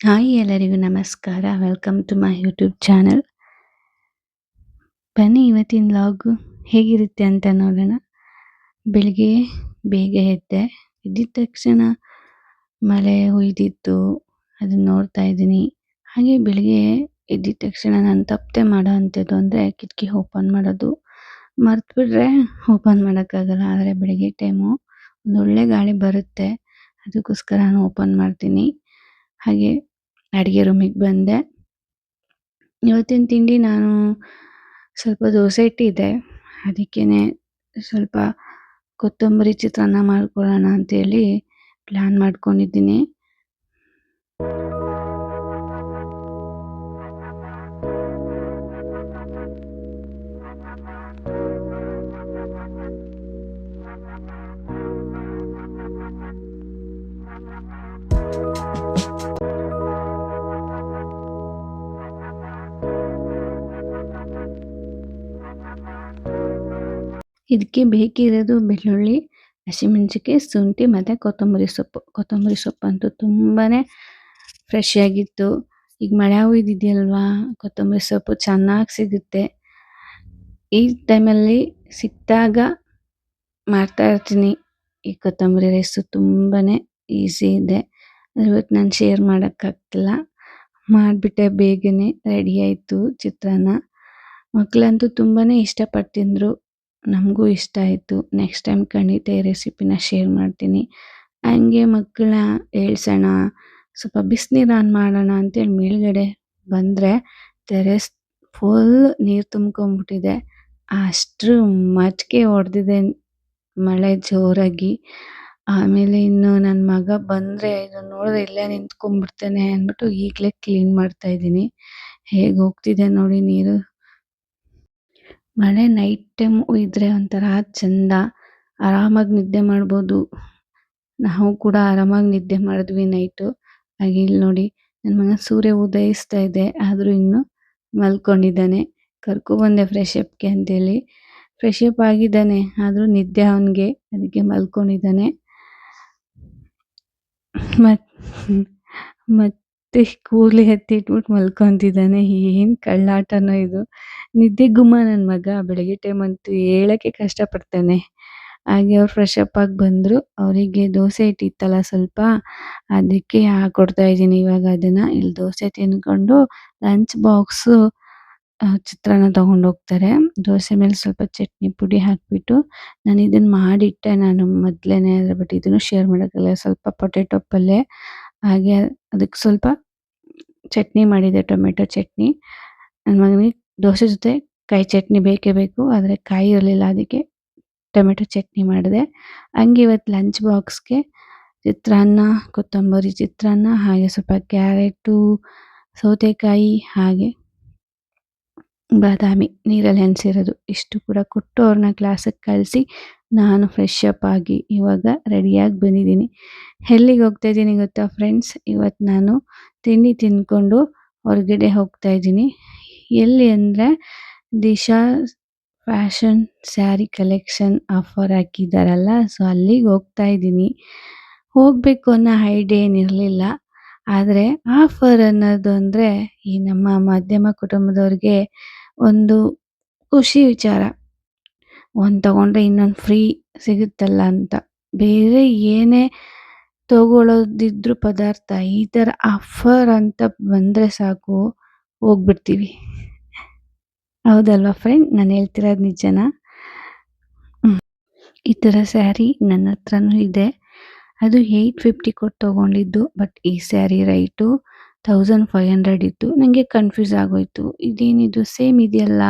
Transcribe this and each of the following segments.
Hi ಎಲ್ಲರಿಗೂ ನಮಸ್ಕಾರ. Welcome to my YouTube channel. ಬನ್ನಿ ಇವತ್ತಿನ ವ್ಲಾಗು ಹೇಗಿರುತ್ತೆ ಅಂತ ನೋಡೋಣ. ಬೆಳಿಗ್ಗೆ ಬೇಗ ಎದ್ದೆ. ಎದ್ದಿದ ತಕ್ಷಣ ಮಳೆ ಹುಯ್ದಿತ್ತು. ಅದನ್ನ ನೋಡ್ತಾ ಇದ್ದೀನಿ. ಹಾಗೆ ಬೆಳಿಗ್ಗೆ ಎದ್ದಿದ ತಕ್ಷಣ ನಾನು ತಪ್ಪದೆ ಮಾಡೋ ಅಂಥದ್ದು ಅಂದರೆ ಕಿಟಕಿ ಓಪನ್ ಮಾಡೋದು. ಮರ್ತ್ಬಿಟ್ರೆ ಓಪನ್ ಮಾಡೋಕ್ಕಾಗಲ್ಲ. ಆದರೆ ಬೆಳಿಗ್ಗೆ ಟೈಮು ಒಂದೊಳ್ಳೆ ಗಾಳಿ ಬರುತ್ತೆ. ಅದಕ್ಕೋಸ್ಕರ ನಾನು ಓಪನ್ ಮಾಡ್ತೀನಿ. ಹಾಗೆ ಅಡುಗೆ ರೂಮಿಗೆ ಬಂದೆ. ಇವತ್ತಿನ ತಿಂಡಿ ನಾನು ಸ್ವಲ್ಪ ದೋಸೆ ಇಟ್ಟಿದ್ದೆ. ಅದಕ್ಕೇನೆ ಸ್ವಲ್ಪ ಕೊತ್ತಂಬರಿ ಚಿತ್ರಾನ್ನ ಮಾಡ್ಕೊಳ್ಳೋಣ ಅಂತೇಳಿ ಪ್ಲ್ಯಾನ್ ಮಾಡ್ಕೊಂಡಿದ್ದೀನಿ. ಇದಕ್ಕೆ ಬೇಕಿರೋದು ಬೆಳ್ಳುಳ್ಳಿ, ಹಸಿಮೆಣಸಿನ್ಕಾಯಿ, ಶುಂಠಿ ಮತ್ತು ಕೊತ್ತಂಬರಿ ಸೊಪ್ಪು. ಕೊತ್ತಂಬರಿ ಸೊಪ್ಪಂತೂ ತುಂಬಾ ಫ್ರೆಶ್ ಆಗಿತ್ತು. ಈಗ ಮಳೆ ಹುಯ್ದಿದೆಯಲ್ವಾ, ಕೊತ್ತಂಬರಿ ಸೊಪ್ಪು ಚೆನ್ನಾಗಿ ಸಿಗುತ್ತೆ. ಈ ಟೈಮಲ್ಲಿ ಸಿಕ್ಕಿದಾಗ ಮಾಡ್ತಾ ಇರ್ತೀನಿ. ಈ ಕೊತ್ತಂಬರಿ ರೈಸು ತುಂಬಾ ಈಸಿ ಇದೆ. ಇವತ್ತು ನಾನು ಶೇರ್ ಮಾಡೋಕ್ಕಾಗ್ತಿಲ್ಲ. ಮಾಡಿಬಿಟ್ಟೆ ಬೇಗನೆ. ರೆಡಿ ಆಯಿತು ಚಿತ್ರಾನ್ನ. ಮಕ್ಕಳಂತೂ ತುಂಬಾ ಇಷ್ಟಪಟ್ಟು ತಿಂದರು. ನಮಗೂ ಇಷ್ಟ ಆಯಿತು. ನೆಕ್ಸ್ಟ್ ಟೈಮ್ ಖಂಡಿತ ಈ ರೆಸಿಪಿನ ಶೇರ್ ಮಾಡ್ತೀನಿ. ಹಂಗೆ ಮಕ್ಕಳನ್ನ ಏಳ್ಸೋಣ, ಸ್ವಲ್ಪ ಬಿಸಿನೀರು ಆನ್ ಮಾಡೋಣ ಅಂತೇಳಿ ಮೇಲ್ಗಡೆ ಬಂದರೆ ಟೆರೆಸ್ ಫುಲ್ ನೀರು ತುಂಬ್ಕೊಂಡ್ಬಿಟ್ಟಿದೆ. ಅಷ್ಟರ ಮಟ್ಟಿಗೆ ಹೊಡೆದಿದೆ ಮಳೆ ಜೋರಾಗಿ. ಆಮೇಲೆ ಇನ್ನು ನನ್ನ ಮಗ ಬಂದರೆ ಇದನ್ನು ನೋಡಿದ್ರೆ ಇಲ್ಲೇ ನಿಂತ್ಕೊಂಡ್ಬಿಡ್ತಾನೆ ಅಂದ್ಬಿಟ್ಟು ಈಗಲೇ ಕ್ಲೀನ್ ಮಾಡ್ತಾಯಿದ್ದೀನಿ. ಹೇಗೆ ಹೋಗ್ತಿದೆ ನೋಡಿ ನೀರು. ಮಳೆ ನೈಟ್ ಟೈಮ್ ಇದ್ದರೆ ಒಂಥರ ಚೆಂದ. ಆರಾಮಾಗಿ ನಿದ್ದೆ ಮಾಡ್ಬೋದು. ನಾವು ಕೂಡ ಆರಾಮಾಗಿ ನಿದ್ದೆ ಮಾಡಿದ್ವಿ ನೈಟು. ಹಾಗೆ ಇಲ್ಲಿ ನೋಡಿ ನನ್ನ ಮಗ ಸೂರ್ಯ ಉದಯಿಸ್ತಾ ಇದೆ, ಆದರೂ ಇನ್ನೂ ಮಲ್ಕೊಂಡಿದ್ದಾನೆ. ಕರ್ಕೊಬಂದೆ ಫ್ರೆಶ್ ಅಪ್ಗೆ ಅಂತೇಳಿ. ಫ್ರೆಶ್ ಅಪ್ ಆಗಿದ್ದಾನೆ, ಆದರೂ ನಿದ್ದೆ ಅವನಿಗೆ, ಅದಕ್ಕೆ ಮಲ್ಕೊಂಡಿದ್ದಾನೆ. ಮತ್ತೆ ಕೂದಲು ಎತ್ತಿಟ್ಬಿಟ್ಟು ಮಲ್ಕೊತಿದ್ದಾನೆ. ಏನು ಕಳ್ಳಾಟನೋ ಇದು. ನಿದ್ದೆ ಗುಮ್ಮ ನನ್ನ ಮಗ. ಬೆಳಗ್ಗೆ ಟೈಮ್ ಅಂತೂ ಹೇಳೋಕ್ಕೆ ಕಷ್ಟಪಡ್ತಾನೆ. ಹಾಗೆ ಅವ್ರು ಫ್ರೆಶ್ ಅಪ್ ಆಗಿ ಬಂದರು. ಅವರಿಗೆ ದೋಸೆ ಇಟ್ಟಿತ್ತಲ್ಲ ಸ್ವಲ್ಪ, ಅದಕ್ಕೆ ಹಾಕ್ಕೊಡ್ತಾ ಇದ್ದೀನಿ ಇವಾಗ ಅದನ್ನು. ಇಲ್ಲಿ ದೋಸೆ ತಿಂದ್ಕೊಂಡು ಲಂಚ್ ಬಾಕ್ಸು ಚಿತ್ರಾನ್ನ ತೊಗೊಂಡೋಗ್ತಾರೆ. ದೋಸೆ ಮೇಲೆ ಸ್ವಲ್ಪ ಚಟ್ನಿ ಪುಡಿ ಹಾಕಿಬಿಟ್ಟು ನಾನು ಇದನ್ನು ಮಾಡಿಟ್ಟೆ ಮೊದಲೇ. ಬಟ್ ಇದನ್ನು ಶೇರ್ ಮಾಡೋಕ್ಕಲ್ಲ. ಸ್ವಲ್ಪ ಪೊಟೆಟೊ ಪಲ್ಯ, ಹಾಗೆ ಅದಕ್ಕೆ ಸ್ವಲ್ಪ ಚಟ್ನಿ ಮಾಡಿದೆ, ಟೊಮೆಟೊ ಚಟ್ನಿ. ನನ್ನ ಮಗನಿಗೆ ದೋಸೆ ಜೊತೆ ಕಾಯಿ ಚಟ್ನಿ ಬೇಕೇ ಬೇಕು, ಆದರೆ ಕಾಯಿ ಇರಲಿಲ್ಲ, ಅದಕ್ಕೆ ಟೊಮೆಟೊ ಚಟ್ನಿ ಮಾಡಿದೆ. ಹಂಗೆ ಇವತ್ತು ಲಂಚ್ ಬಾಕ್ಸ್ಗೆ ಚಿತ್ರಾನ್ನ, ಕೊತ್ತಂಬರಿ ಚಿತ್ರಾನ್ನ, ಹಾಗೆ ಸ್ವಲ್ಪ ಕ್ಯಾರೆಟು, ಸೌತೆಕಾಯಿ, ಹಾಗೆ ಬಾದಾಮಿ ನೀರಲ್ಲಿ ನೆನೆಸಿರೋದು, ಇಷ್ಟು ಕೂಡ ಕೊಟ್ಟು ಅವ್ರನ್ನ ಕ್ಲಾಸಿಗೆ ಕಳಿಸಿ ನಾನು ಫ್ರೆಶ್ ಅಪ್ ಆಗಿ ಇವಾಗ ರೆಡಿಯಾಗಿ ಬಂದಿದ್ದೀನಿ. ಎಲ್ಲಿಗೆ ಹೋಗ್ತಾ ಇದ್ದೀನಿ ಗೊತ್ತಾ ಫ್ರೆಂಡ್ಸ್? ಇವತ್ತು ನಾನು ತಿಂಡಿ ತಿಂದ್ಕೊಂಡು ಹೊರಗಡೆ ಹೋಗ್ತಾ ಇದ್ದೀನಿ. ಎಲ್ಲಿ ಅಂದರೆ Disha fashion sari collection offer ಹಾಕಿದ್ದಾರಲ್ಲ, ಸೊ ಅಲ್ಲಿಗೆ ಹೋಗ್ತಾ ಇದ್ದೀನಿ. ಹೋಗಬೇಕು ಅನ್ನೋ ಐಡಿಯಾ ಏನಿರಲಿಲ್ಲ, ಆದರೆ ಆಫರ್ ಅನ್ನೋದು ಅಂದರೆ ಈ ನಮ್ಮ ಮಧ್ಯಮ ಕುಟುಂಬದವ್ರಿಗೆ ಒಂದು ಖುಷಿ ವಿಚಾರ. ಒಂದು ತಗೊಂಡ್ರೆ ಇನ್ನೊಂದು ಫ್ರೀ ಸಿಗುತ್ತಲ್ಲ ಅಂತ. ಬೇರೆ ಏನೇ ತಗೊಳ್ಳೋದಿದ್ರು ಪದಾರ್ಥ, ಈ ಥರ ಆಫರ್ ಅಂತ ಬಂದರೆ ಸಾಕು, ಹೋಗ್ಬಿಡ್ತೀವಿ. ಹೌದಲ್ವಾ ಫ್ರೆಂಡ್? ನಾನು ಹೇಳ್ತಿರೋದು ನಿಜನಾ? ಈ ಥರ ಸ್ಯಾರಿ ನನ್ನ ಹತ್ರನೂ ಇದೆ. ಅದು 850 ಕೊಟ್ಟು ತೊಗೊಂಡಿದ್ದು. ಬಟ್ ಈ ಸ್ಯಾರಿ ರೈಟು 1500 ಇತ್ತು. ನನಗೆ ಕನ್ಫ್ಯೂಸ್ ಆಗೋಯಿತು, ಇದೇನಿದು ಸೇಮ್ ಇದೆಯಲ್ಲ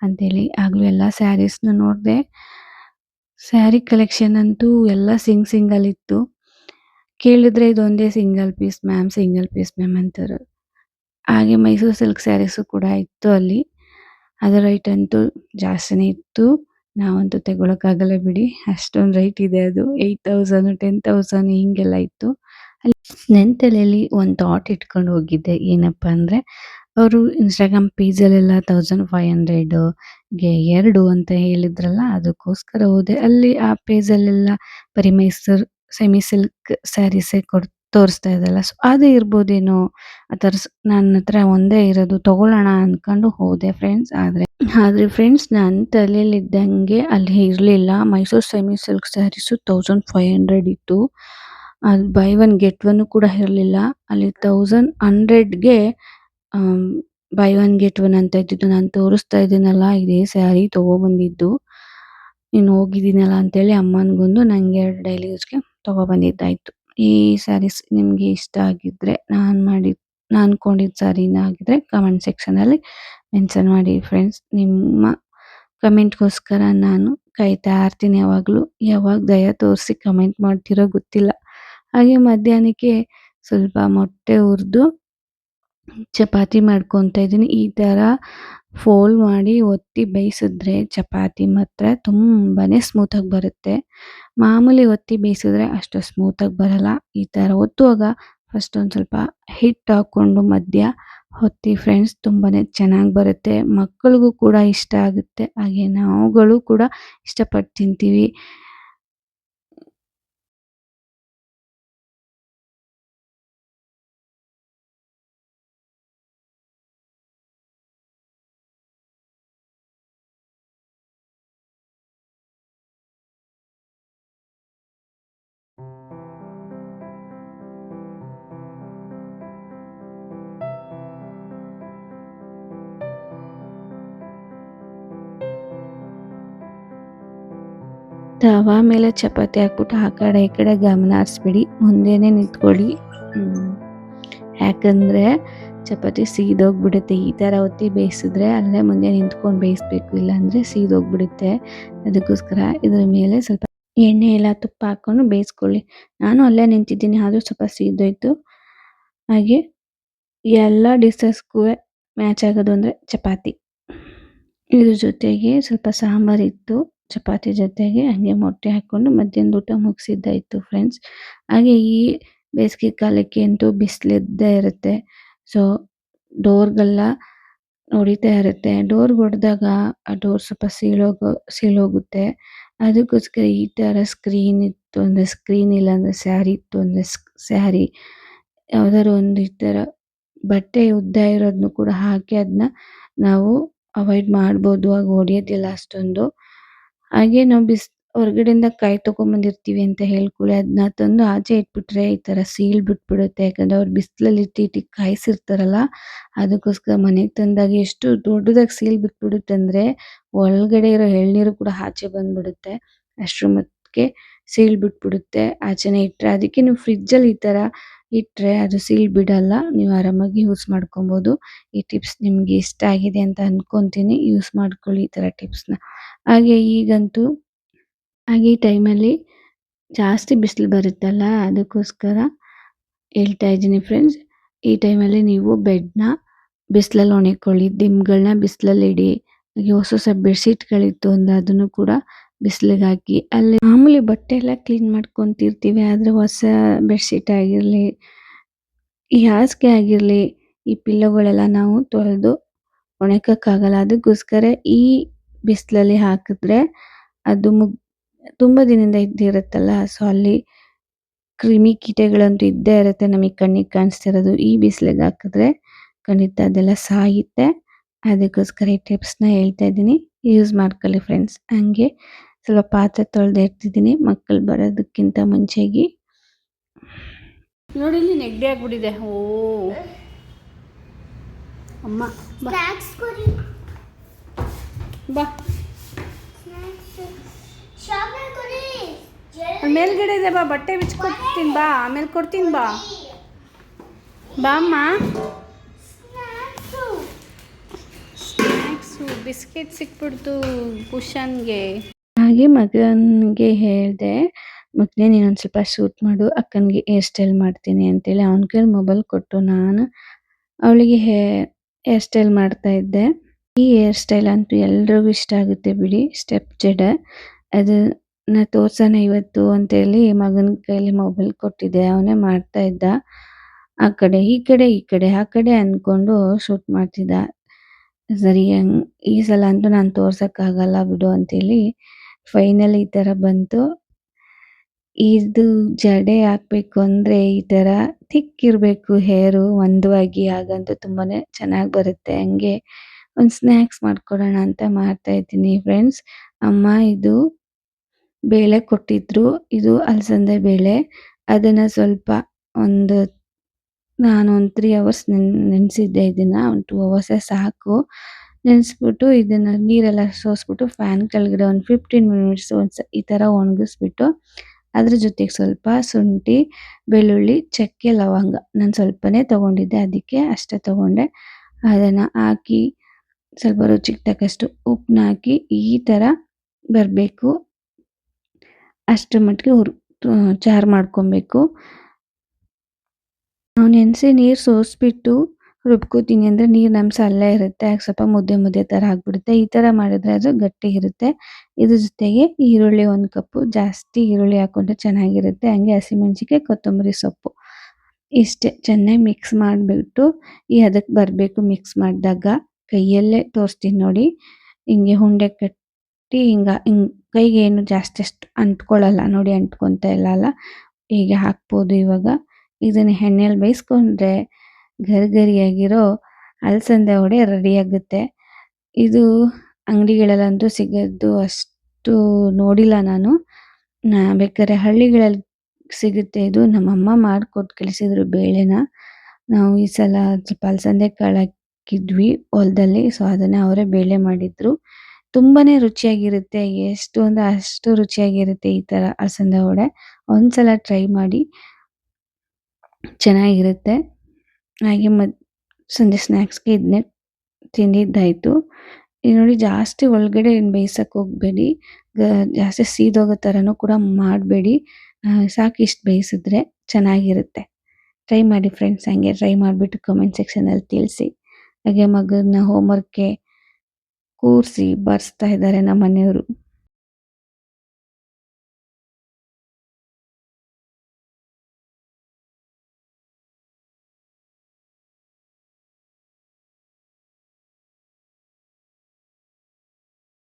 ಅಂತೇಳಿ. ಆಗಲೂ ಎಲ್ಲ ಸ್ಯಾರೀಸ್ನ ನೋಡಿದೆ. ಸ್ಯಾರಿ ಕಲೆಕ್ಷನ್ ಅಂತೂ ಎಲ್ಲ ಸಿಂಗಲ್ ಇತ್ತು. ಕೇಳಿದ್ರೆ ಇದೊಂದೇ ಸಿಂಗಲ್ ಪೀಸ್ ಮ್ಯಾಮ್ ಅಂತಾರೆ. ಹಾಗೆ ಮೈಸೂರು ಸಿಲ್ಕ್ ಸ್ಯಾರೀಸು ಕೂಡ ಇತ್ತು ಅಲ್ಲಿ. ಅದರ ರೈಟ್ ಅಂತೂ ಜಾಸ್ತಿನೇ ಇತ್ತು. ನಾವಂತೂ ತಗೊಳಕ್ಕಾಗಲ್ಲ ಬಿಡಿ, ಅಷ್ಟೊಂದು ರೈಟ್ ಇದೆ. ಅದು 8000 10,000 ಹೀಗೆಲ್ಲ ಇತ್ತು. ಅಲ್ಲಿ ನನ್ನ ತಲೆಯಲ್ಲಿ ಒಂದು ಥಾಟ್ ಇಟ್ಕೊಂಡು ಹೋಗಿದ್ದೆ. ಏನಪ್ಪ ಅಂದರೆ, ಅವರು ಇನ್ಸ್ಟಾಗ್ರಾಮ್ ಪೇಜಲ್ಲೆಲ್ಲ 1500ಗೆ 2 ಅಂತ ಹೇಳಿದ್ರಲ್ಲ, ಅದಕ್ಕೋಸ್ಕರ ಹೋದೆ. ಅಲ್ಲಿ ಆ ಪೇಜಲ್ಲೆಲ್ಲ ಬರೀ ಮೈಸೂರು ಸೆಮಿ ಸಿಲ್ಕ್ ಸ್ಯಾರೀಸೇ ತೋರಿಸ್ತಾ ಇದ್ದಲ್ಲ. ಸೊ ಅದೇ ಇರ್ಬೋದೇನೋ ಆ ಥರ ನನ್ನ ಹತ್ರ ಒಂದೇ ಇರೋದು ತಗೊಳ್ಳೋಣ ಅನ್ಕೊಂಡು ಹೋದೆ ಫ್ರೆಂಡ್ಸ್. ಆದ್ರೆ ಫ್ರೆಂಡ್ಸ್ ನನ್ನ ತಲೆಯಲ್ಲಿದ್ದಂಗೆ ಅಲ್ಲಿ ಇರಲಿಲ್ಲ. ಮೈಸೂರು ಸೆಮಿ ಸಿಲ್ಕ್ ಸ್ಯಾರೀಸು 1500 ಇತ್ತು. ಅಲ್ಲಿ ಬೈ ಒನ್ ಗೆಟ್ ಒನ್ ಕೂಡ ಇರಲಿಲ್ಲ. ಅಲ್ಲಿ 1100ಗೆ ಬೈ ಒನ್ ಗೆಟ್ ಒನ್ ಅಂತ ಇದ್ದಿದ್ದು. ನಾನು ತೋರಿಸ್ತಾ ಇದ್ದೀನಲ್ಲ ಇದೇ ಸ್ಯಾರಿ ತಗೊಬಂದಿದ್ದು. ನೀನು ಹೋಗಿದ್ದೀನಲ್ಲ ಅಂತೇಳಿ ಅಮ್ಮನಿಗೊಂದು ನಂಗೆ 2 ಡೈಲಿ ಯೂಸ್‌ಗೆ ತಗೊಬಂದಿದ್ದಾಯ್ತು. ಈ ಸ್ಯಾರೀಸ್ ನಿಮಗೆ ಇಷ್ಟ ಆಗಿದ್ರೆ ನಾನು ಅನ್ಕೊಂಡಿದ್ದ ಸ್ಯಾರಿನೇ ಆಗಿದ್ರೆ ಕಮೆಂಟ್ ಸೆಕ್ಷನಲ್ಲಿ ಮೆನ್ಷನ್ ಮಾಡಿ ಫ್ರೆಂಡ್ಸ್. ನಿಮ್ಮ ಕಮೆಂಟ್‌ಗೋಸ್ಕರ ನಾನು ಕಾಯ್ತಾ ಇರ್ತೀನಿ ಯಾವಾಗಲೂ. ಯಾವಾಗ ದಯ ತೋರಿಸಿ ಕಮೆಂಟ್ ಮಾಡ್ತೀರೋ ಗೊತ್ತಿಲ್ಲ. ಹಾಗೆ ಮಧ್ಯಾಹ್ನಕ್ಕೆ ಸ್ವಲ್ಪ ಮೊಟ್ಟೆ ಹುರಿದು ಚಪಾತಿ ಮಾಡ್ಕೊತಾ ಇದ್ದೀನಿ. ಈ ಥರ ಫೋಲ್ಡ್ ಮಾಡಿ ಒತ್ತಿ ಬೇಯಿಸಿದ್ರೆ ಚಪಾತಿ ಮಾತ್ರ ತುಂಬಾನೇ ಸ್ಮೂತಾಗಿ ಬರುತ್ತೆ. ಮಾಮೂಲಿ ಒತ್ತಿ ಬೇಯಿಸಿದ್ರೆ ಅಷ್ಟು ಸ್ಮೂತಾಗಿ ಬರಲ್ಲ. ಈ ಥರ ಒತ್ತುವಾಗ ಫಸ್ಟ್ ಒಂದು ಸ್ವಲ್ಪ ಹಿಟ್ಟು ಹಾಕ್ಕೊಂಡು ಮಧ್ಯ ಒತ್ತಿ ಫ್ರೆಂಡ್ಸ್, ತುಂಬಾನೇ ಚೆನ್ನಾಗಿ ಬರುತ್ತೆ. ಮಕ್ಕಳಿಗೂ ಕೂಡ ಇಷ್ಟ ಆಗುತ್ತೆ. ಹಾಗೆ ನಾವುಗಳು ಕೂಡ ಇಷ್ಟಪಟ್ಟು ತಿಂತೀವಿ. ತವಾ ಮೇಲೆ ಚಪಾತಿ ಹಾಕ್ಬಿಟ್ಟು ಆ ಕಡೆ ಈ ಕಡೆ ಗಮನ ಹರಿಸ್ಬಿಡಿ, ಮುಂದೆನೇ ನಿಂತ್ಕೊಳ್ಳಿ. ಯಾಕಂದರೆ ಚಪಾತಿ ಸೀದೋಗ್ಬಿಡುತ್ತೆ. ಈ ಥರ ಒತ್ತಿ ಬೇಯಿಸಿದ್ರೆ ಅಲ್ಲೇ ಮುಂದೆ ನಿಂತ್ಕೊಂಡು ಬೇಯಿಸ್ಬೇಕು, ಇಲ್ಲಾಂದರೆ ಸೀದೋಗ್ಬಿಡುತ್ತೆ. ಅದಕ್ಕೋಸ್ಕರ ಇದ್ರ ಮೇಲೆ ಸ್ವಲ್ಪ ಎಣ್ಣೆ ಇಲ್ಲ ತುಪ್ಪ ಹಾಕ್ಕೊಂಡು ಬೇಯಿಸ್ಕೊಳ್ಳಿ. ನಾನು ಅಲ್ಲೇ ನಿಂತಿದ್ದೀನಿ, ಆದರೂ ಸ್ವಲ್ಪ ಸೀದೋಯ್ತು. ಹಾಗೆ ಎಲ್ಲ ಡಿಶಸ್ಗೂ ಮ್ಯಾಚ್ ಆಗೋದು ಅಂದರೆ ಚಪಾತಿ. ಇದ್ರ ಜೊತೆಗೆ ಸ್ವಲ್ಪ ಸಾಂಬಾರಿತ್ತು ಚಪಾತಿ ಜೊತೆಗೆ. ಹಾಗೆ ಮೊಟ್ಟೆ ಹಾಕ್ಕೊಂಡು ಮಧ್ಯಾಹ್ನದ ಊಟ ಮುಗಿಸಿದ್ದಾಯಿತು ಫ್ರೆಂಡ್ಸ್. ಹಾಗೆ ಈ ಬೇಸಿಗೆ ಕಾಲಕ್ಕೆ ಅಂತೂ ಬಿಸಿಲಿದ್ದೇ ಇರುತ್ತೆ. ಸೊ ಡೋರ್ಗೆಲ್ಲ ಹೊಡಿತಾ ಇರುತ್ತೆ. ಡೋರ್ಗೆ ಹೊಡೆದಾಗ ಆ ಡೋರ್ ಸ್ವಲ್ಪ ಸೀಳೋಗುತ್ತೆ. ಅದಕ್ಕೋಸ್ಕರ ಈ ಥರ ಸ್ಕ್ರೀನ್ ಇತ್ತು ಅಂದರೆ ಸ್ಕ್ರೀನ್, ಇಲ್ಲಾಂದರೆ ಸ್ಯಾರಿ ಇತ್ತು ಅಂದರೆ ಸ್ಯಾರಿ, ಯಾವ್ದಾದ್ರು ಒಂದು ಈ ಥರ ಬಟ್ಟೆ ಉದ್ದ ಇರೋದನ್ನು ಕೂಡ ಹಾಕಿ ಅದನ್ನ ನಾವು ಅವಾಯ್ಡ್ ಮಾಡ್ಬೋದು. ಆಗ ಹೊಡೆಯೋದಿಲ್ಲ ಅಷ್ಟೊಂದು. ಹಾಗೆ ನಾವು ಹೊರಗಡೆಯಿಂದ ಕಾಯಿ ತೊಗೊಂಬಂದಿರ್ತೀವಿ ಅಂತ ಹೇಳ್ಕೊಳ್ಳಿ, ಅದನ್ನ ತಂದು ಆಚೆ ಇಟ್ಬಿಟ್ರೆ ಈ ಥರ ಸೀಲ್ ಬಿಟ್ಬಿಡುತ್ತೆ. ಯಾಕಂದರೆ ಅವ್ರು ಬಿಸಿಲಲ್ಲಿ ಇಟ್ಟು ಕಾಯಿಸಿರ್ತಾರಲ್ಲ, ಅದಕ್ಕೋಸ್ಕರ ಮನೆಗೆ ತಂದಾಗ ಎಷ್ಟು ದೊಡ್ಡದಾಗಿ ಸೀಲ್ ಬಿಟ್ಬಿಡುತ್ತೆ ಅಂದರೆ ಒಳಗಡೆ ಇರೋ ಎಳ್ನೀರು ಕೂಡ ಆಚೆ ಬಂದ್ಬಿಡುತ್ತೆ. ಅಷ್ಟರ ಮಟ್ಟಿಗೆ ಸೀಲ್ ಬಿಟ್ಬಿಡುತ್ತೆ ಆಚೆನೇ ಇಟ್ಟರೆ. ಅದಕ್ಕೆ ನೀವು ಫ್ರಿಜ್ಜಲ್ಲಿ ಈ ಥರ ಇಟ್ಟರೆ ಅದು ಸೀಲ್ ಬಿಡಲ್ಲ, ನೀವು ಆರಾಮಾಗಿ ಯೂಸ್ ಮಾಡ್ಕೊಬೋದು. ಈ ಟಿಪ್ಸ್ ನಿಮಗೆ ಇಷ್ಟ ಆಗಿದೆ ಅಂತ ಅಂದ್ಕೊತೀನಿ. ಯೂಸ್ ಮಾಡ್ಕೊಳ್ಳಿ ಈ ಥರ ಟಿಪ್ಸ್ನ. ಹಾಗೆ ಈ ಟೈಮಲ್ಲಿ ಜಾಸ್ತಿ ಬಿಸಿಲು ಬರುತ್ತಲ್ಲ, ಅದಕ್ಕೋಸ್ಕರ ಹೇಳ್ತಾ ಇದ್ದೀನಿ ಫ್ರೆಂಡ್ಸ್. ಈ ಟೈಮಲ್ಲಿ ನೀವು ಬೆಡ್ನ ಬಿಸಿಲಲ್ಲಿ ಒಣಗಿಕೊಳ್ಳಿ, ದಿಂಬುಗಳನ್ನ ಬಿಸಿಲಲ್ಲಿ ಇಡಿ. ಹಾಗೆ ಹೊಸ ಬೆಡ್ಶೀಟ್ಗಳಿತ್ತು ಅಂದರೆ ಅದನ್ನು ಕೂಡ ಬಿಸಿಲಿಗೆ ಹಾಕಿ. ಅಲ್ಲಿ ಮಾಮೂಲಿ ಬಟ್ಟೆ ಎಲ್ಲ ಕ್ಲೀನ್ ಮಾಡ್ಕೊತಿರ್ತೀವಿ, ಆದರೆ ಹೊಸ ಬೆಡ್ಶೀಟ್ ಆಗಿರಲಿ, ಈ ಹಾಸಿಗೆ ಆಗಿರಲಿ, ಈ ಪಿಲ್ಲೋಗಳೆಲ್ಲ ನಾವು ತೊಳೆದು ಒಣಗಕ್ಕಾಗಲ್ಲ. ಅದಕ್ಕೋಸ್ಕರ ಈ ಬಿಸಿಲಲ್ಲಿ ಹಾಕಿದ್ರೆ ಅದು ತುಂಬ ದಿನದಿಂದ ಇದ್ದಿರುತ್ತಲ್ಲ, ಸೊ ಅಲ್ಲಿ ಕ್ರಿಮಿ ಕೀಟಗಳಂತೂ ಇದ್ದೇ ಇರುತ್ತೆ ನಮಗೆ ಕಣ್ಣಿಗೆ ಕಾಣಿಸ್ತಿರೋದು. ಈ ಬಿಸಿಲಿಗೆ ಹಾಕಿದ್ರೆ ಖಂಡಿತ ಅದೆಲ್ಲ ಸಾಯುತ್ತೆ. ಅದಕ್ಕೋಸ್ಕರ ಈ ಟಿಪ್ಸ್ನ ಹೇಳ್ತಾ ಇದ್ದೀನಿ, ಯೂಸ್ ಮಾಡ್ಕೊಳ್ಳಿ ಫ್ರೆಂಡ್ಸ್. ಹಂಗೆ ಸ್ವಲ್ಪ ಪಾತ್ರೆ ತೊಳೆದು ಇಡ್ತಿದ್ದೀನಿ ಮಕ್ಕಳು ಬರೋದಕ್ಕಿಂತ ಮುಂಚೆಗೆ. ನೋಡಿ ಇಲ್ಲಿ ನೆಗಡಿ ಆಗ್ಬಿಟ್ಟಿದೆ. ಓ ಅಮ್ಮ ಬಾ, ಮೇಲ್ಗಡೆ ಇದೆ ಬಾ, ಬಟ್ಟೆ ಬಿಚ್ಕೊಡ್ತೀನಿ ಬಾ, ಆಮೇಲೆ ಕೊಡ್ತೀನಿ ಬಾ. ಬಾ ಅಮ್ಮ. ಸ್ನ್ಯಾಕ್ಸು ಬಿಸ್ಕೆಟ್ ಸಿಕ್ಬಿಡ್ತು ಕುಶನ್ಗೆ. ಹಾಗೆ ಮಗನಿಗೆ ಹೇಳಿದೆ, ಮಗನೇ ನೀನೊಂದು ಸ್ವಲ್ಪ ಶೂಟ್ ಮಾಡು, ಅಕ್ಕನಿಗೆ ಹೇರ್ ಸ್ಟೈಲ್ ಮಾಡ್ತೀನಿ ಅಂತೇಳಿ ಅವನ ಕೈಲಿ ಮೊಬೈಲ್ ಕೊಟ್ಟು ನಾನು ಅವಳಿಗೆ ಹೇರ್ ಸ್ಟೈಲ್ ಮಾಡ್ತಾ ಇದ್ದೆ. ಈ ಹೇರ್ ಸ್ಟೈಲ್ ಅಂತೂ ಎಲ್ರಿಗೂ ಇಷ್ಟ ಆಗುತ್ತೆ ಬಿಡಿ, ಸ್ಟೆಪ್ ಜಡ. ಅದನ್ನ ತೋರ್ಸೋಣ ಇವತ್ತು ಅಂತೇಳಿ ಮಗನ ಕೈಲಿ ಮೊಬೈಲ್ ಕೊಟ್ಟಿದ್ದೆ, ಅವನೇ ಮಾಡ್ತಾ ಇದ್ದ. ಆ ಕಡೆ ಈ ಕಡೆ ಆ ಕಡೆ ಅಂದ್ಕೊಂಡು ಶೂಟ್ ಮಾಡ್ತಿದ್ದ. ಸರಿ ಈ ಸಲ ಅಂತೂ ನಾನು ತೋರ್ಸೋಕ್ಕಾಗಲ್ಲ ಬಿಡು ಅಂತೇಳಿ ಫೈನಲ್ ಈ ಥರ ಬಂತು. ಇದು ಜಡೆ ಹಾಕ್ಬೇಕು ಅಂದರೆ ಈ ಥರ ಥಿಕ್ ಇರಬೇಕು ಹೇರು ಮಂದವಾಗಿ, ಹಾಗಂತೂ ತುಂಬಾನೇ ಚೆನ್ನಾಗಿ ಬರುತ್ತೆ. ಹಂಗೆ ಒಂದು ಸ್ನ್ಯಾಕ್ಸ್ ಮಾಡ್ಕೊಡೋಣ ಅಂತ ಮಾಡ್ತಾ ಇದ್ದೀನಿ ಫ್ರೆಂಡ್ಸ್. ಅಮ್ಮ ಇದು ಬೇಳೆ ಕೊಟ್ಟಿದ್ರು. ಇದು ಅಲಸಂದೆ ಬೇಳೆ. ಅದನ್ನ ಸ್ವಲ್ಪ ಒಂದು ನಾನು ಒಂದು 3 ಅವರ್ಸ್ ನೆನೆಸಿದ್ದೆ ಇದನ್ನ. ಒಂದು 2 ಅವರ್ಸೇ ಸಾಕು. ನೆನೆಸ್ಬಿಟ್ಟು ಇದನ್ನ ನೀರೆಲ್ಲ ಸೋಸ್ಬಿಟ್ಟು ಫ್ಯಾನ್ ಕೆಳಗಡೆ ಒಂದು 15 ಮಿನಿಟ್ಸ್ ಈ ಥರ ಒಣಗಿಸ್ಬಿಟ್ಟು ಅದ್ರ ಜೊತೆಗೆ ಸ್ವಲ್ಪ ಶುಂಠಿ, ಬೆಳ್ಳುಳ್ಳಿ, ಚಕ್ಕೆ, ಲವಂಗ ನಾನು ಸ್ವಲ್ಪನೇ ತಗೊಂಡಿದ್ದೆ, ಅದಕ್ಕೆ ಅಷ್ಟೇ ತಗೊಂಡೆ. ಅದನ್ನ ಹಾಕಿ ಸ್ವಲ್ಪ ರುಚಿಗೆ ತಕ್ಕಷ್ಟು ಉಪ್ಪನ್ನ ಹಾಕಿ ಈ ಥರ ಬರಬೇಕು. ಅಷ್ಟರ ಮಟ್ಟಿಗೆ ಜಾರ್ ಮಾಡ್ಕೊಬೇಕು. ನಾವು ನೆನೆಸಿ ನೀರು ಸೋಸ್ಬಿಟ್ಟು ರುಬ್ಕೋತೀನಿ ಅಂದರೆ ನೀರಿನ ಅಂಶ ಅಲ್ಲೇ ಇರುತ್ತೆ. ಸ್ವಲ್ಪ ಮುದ್ದೆ ಥರ ಆಗ್ಬಿಡುತ್ತೆ. ಈ ಥರ ಮಾಡಿದ್ರೆ ಅದು ಗಟ್ಟಿ ಇರುತ್ತೆ. ಇದ್ರ ಜೊತೆಗೆ ಈರುಳ್ಳಿ 1 ಕಪ್ಪು, ಜಾಸ್ತಿ ಈರುಳ್ಳಿ ಹಾಕ್ಕೊಂಡ್ರೆ ಚೆನ್ನಾಗಿರುತ್ತೆ. ಹಂಗೆ ಹಸಿಮೆಣಸಿನ್ಕಾಯಿ, ಕೊತ್ತಂಬರಿ ಸೊಪ್ಪು ಇಷ್ಟೇ. ಚೆನ್ನಾಗಿ ಮಿಕ್ಸ್ ಮಾಡಿಬಿಟ್ಟು ಈ ಹದಕ್ಕೆ ಬರಬೇಕು. ಮಿಕ್ಸ್ ಮಾಡಿದಾಗ ಕೈಯಲ್ಲೇ ತೋರಿಸ್ತೀನಿ ನೋಡಿ, ಹಿಂಗೆ ಉಂಡೆ ಕಟ್ಟಿ ಹಿಂಗೆ ಕೈಗೆ ಏನು ಜಾಸ್ತಿ ಅಷ್ಟು ಅಂಟ್ಕೊಳ್ಳಲ್ಲ ನೋಡಿ, ಅಂಟ್ಕೊತಾ ಇಲ್ಲ ಅಲ್ಲ, ಹೀಗೆ ಹಾಕ್ಬೋದು. ಇವಾಗ ಇದನ್ನು ಎಣ್ಣೆಯಲ್ಲಿ ಬೇಯಿಸ್ಕೊಂಡ್ರೆ ಗರಿಗರಿಯಾಗಿರೋ ಅಲಸಂದೆ ವಡೆ ರೆಡಿಯಾಗುತ್ತೆ. ಇದು ಅಂಗಡಿಗಳಲ್ಲಂತೂ ಸಿಗೋದು ಅಷ್ಟು ನೋಡಿಲ್ಲ ನಾನು. ಬೇಕಾದ್ರೆ ಹಳ್ಳಿಗಳಲ್ಲಿ ಸಿಗುತ್ತೆ ಇದು. ನಮ್ಮಮ್ಮ ಮಾಡಿಕೊಟ್ಟು ಕಳಿಸಿದ್ರು ಬೇಳೆನ. ನಾವು ಈ ಸಲ ಸ್ವಲ್ಪ ಅಲಸಂದೆ ಕಾಳು ಹಾಕಿದ್ವಿ ಹೊಲದಲ್ಲಿ, ಸೊ ಅದನ್ನು ಅವರೇ ಬೇಳೆ ಮಾಡಿದ್ರು. ತುಂಬಾನೇ ರುಚಿಯಾಗಿರುತ್ತೆ. ಎಷ್ಟು ಅಂದರೆ ಅಷ್ಟು ರುಚಿಯಾಗಿರುತ್ತೆ ಈ ಥರ ಅಲಸಂದೆ ವಡೆ. ಒಂದ್ಸಲ ಟ್ರೈ ಮಾಡಿ, ಚೆನ್ನಾಗಿರುತ್ತೆ. ಹಾಗೆ ಸಂಜೆ ಸ್ನ್ಯಾಕ್ಸ್ಗೆ ಇದನ್ನೇ ತಿಂದಿದ್ದಾಯಿತು. ಈಗ ನೋಡಿ, ಜಾಸ್ತಿ ಒಳಗಡೆ ಏನು ಬೇಯಿಸೋಕೆ ಹೋಗಬೇಡಿ. ಜಾಸ್ತಿ ಸೀದೋಗೋ ಥರನೂ ಕೂಡ ಮಾಡಬೇಡಿ. ಸಾಕು ಇಷ್ಟು ಬೇಯಿಸಿದ್ರೆ ಚೆನ್ನಾಗಿರುತ್ತೆ. ಟ್ರೈ ಮಾಡಿ ಫ್ರೆಂಡ್ಸ್. ಹಂಗೆ ಟ್ರೈ ಮಾಡಿಬಿಟ್ಟು ಕಮೆಂಟ್ ಸೆಕ್ಷನಲ್ಲಿ ತಿಳಿಸಿ. ಹಾಗೆ ಮಗನ ಹೋಮ್ವರ್ಕ್ಗೆ ಕೂರಿಸಿ ಬರೆಸ್ತಾ ಇದ್ದಾರೆ ನಮ್ಮ ಮನೆಯವರು.